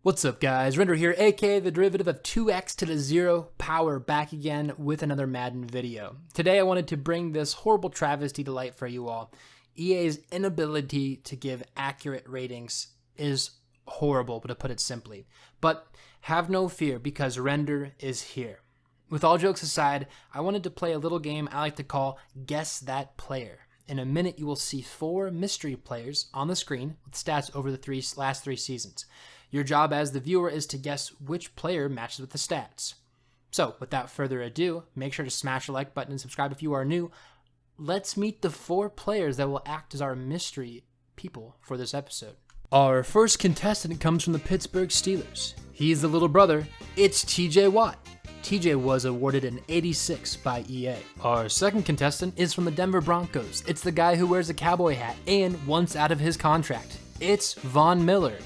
What's up guys, Render here, aka the derivative of 2x to the 0 power, back again with another Madden video. Today I wanted to bring this horrible travesty to light for you all. EA's inability to give accurate ratings is horrible, to put it simply. But have no fear, because Render is here. With all jokes aside, I wanted to play a little game I like to call Guess That Player. In a minute you will see 4 mystery players on the screen with stats over the last three seasons. Your job as the viewer is to guess which player matches with the stats. So, without further ado, make sure to smash the like button and subscribe if you are new. Let's meet the 4 players that will act as our mystery people for this episode. Our first contestant comes from the Pittsburgh Steelers. He's the little brother. It's TJ Watt. TJ was awarded an 86 by EA. Our second contestant is from the Denver Broncos. It's the guy who wears a cowboy hat and once out of his contract. It's Von Miller.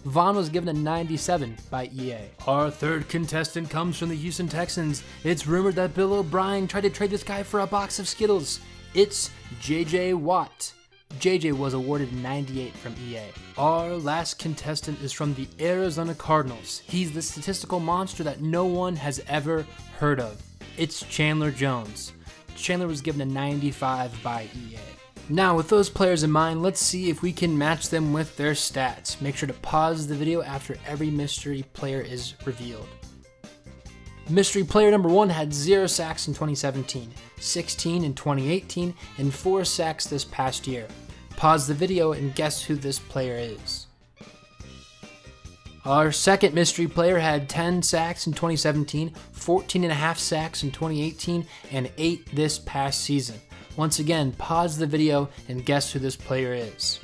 Von was given a 97 by EA. Our third contestant comes from the Houston Texans. It's rumored that Bill O'Brien tried to trade this guy for a box of Skittles. It's JJ Watt. JJ was awarded 98 from EA. Our last contestant is from the Arizona Cardinals. He's the statistical monster that no one has ever heard of. It's Chandler Jones. Chandler was given a 95 by EA. Now, with those players in mind, let's see if we can match them with their stats. Make sure to pause the video after every mystery player is revealed. Mystery player number 1 had 0 sacks in 2017, 16 in 2018, and 4 sacks this past year. Pause the video and guess who this player is. Our second mystery player had 10 sacks in 2017, 14.5 sacks in 2018, and 8 this past season. Once again, pause the video and guess who this player is.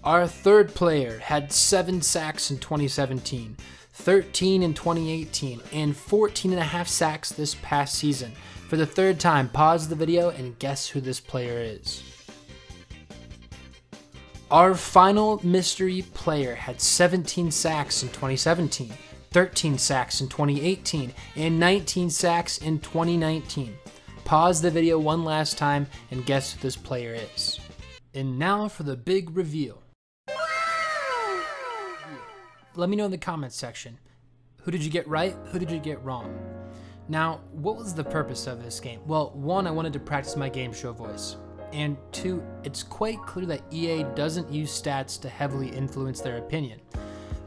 Our third player had 7 sacks in 2017, 13 in 2018, and 14.5 sacks this past season. For the third time, pause the video and guess who this player is. Our final mystery player had 17 sacks in 2017, 13 sacks in 2018, and 19 sacks in 2019. Pause the video one last time and guess who this player is. And now for the big reveal. Let me know in the comments section. Who did you get right? Who did you get wrong? Now, what was the purpose of this game? Well, 1, I wanted to practice my game show voice. And 2, it's quite clear that EA doesn't use stats to heavily influence their opinion.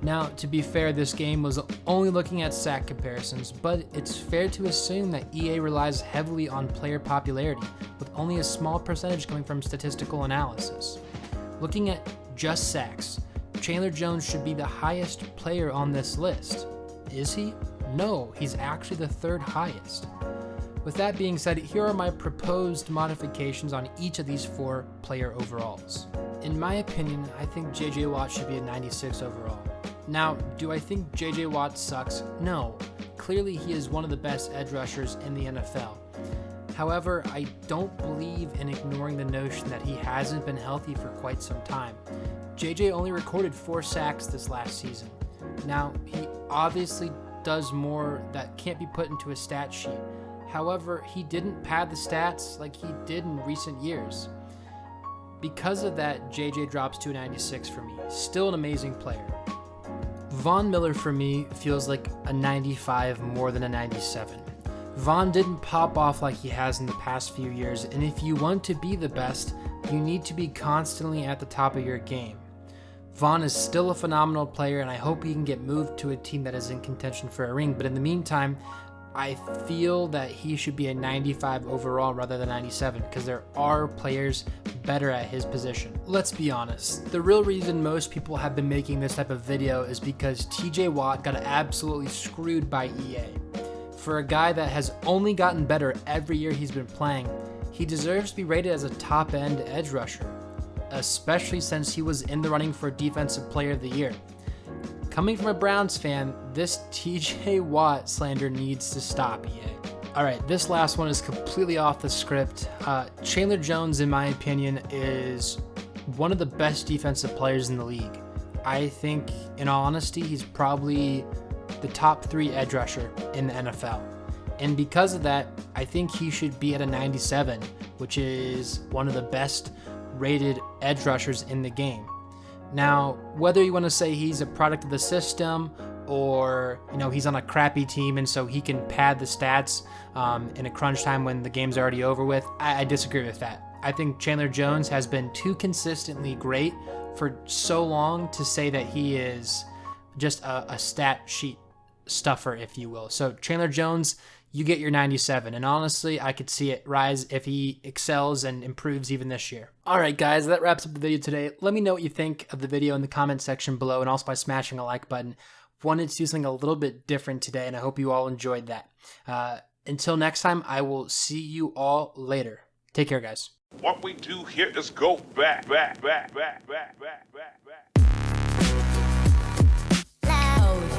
Now, to be fair, this game was only looking at sack comparisons, but it's fair to assume that EA relies heavily on player popularity, with only a small percentage coming from statistical analysis. Looking at just sacks, Chandler Jones should be the highest player on this list. Is he? No, he's actually the 3rd highest. With that being said, here are my proposed modifications on each of these 4 player overalls. In my opinion, I think JJ Watt should be a 96 overall. Now, do I think JJ Watt sucks? No. Clearly he is one of the best edge rushers in the NFL. However, I don't believe in ignoring the notion that he hasn't been healthy for quite some time. JJ only recorded 4 sacks this last season. Now, he obviously does more that can't be put into a stat sheet. However, he didn't pad the stats like he did in recent years. Because of that, JJ drops to a 96 for me. Still an amazing player. Von Miller for me feels like a 95 more than a 97. Von didn't pop off like he has in the past few years, and if you want to be the best, you need to be constantly at the top of your game. Von is still a phenomenal player, and I hope he can get moved to a team that is in contention for a ring, but in the meantime, I feel that he should be a 95 overall rather than 97, because there are players better at his position. Let's be honest, the real reason most people have been making this type of video is because TJ Watt got absolutely screwed by EA. For a guy that has only gotten better every year he's been playing, he deserves to be rated as a top-end edge rusher, especially since he was in the running for Defensive Player of the Year. Coming from a Browns fan, this TJ Watt slander needs to stop, EA. Alright, this last one is completely off the script. Chandler Jones, in my opinion, is one of the best defensive players in the league. I think, in all honesty, he's probably the top 3 edge rusher in the NFL. And because of that, I think he should be at a 97, which is one of the best rated edge rushers in the game. Now, whether you want to say he's a product of the system or, he's on a crappy team and so he can pad the stats in a crunch time when the game's already over with, I disagree with that. I think Chandler Jones has been too consistently great for so long to say that he is just a stat sheet stuffer, if you will. So Chandler Jones, you get your 97. And honestly, I could see it rise if he excels and improves even this year. All right, guys, that wraps up the video today. Let me know what you think of the video in the comment section below and also by smashing a like button. Wanted to do something a little bit different today, and I hope you all enjoyed that. Until next time, I will see you all later. Take care, guys. What we do here is go back. Oh.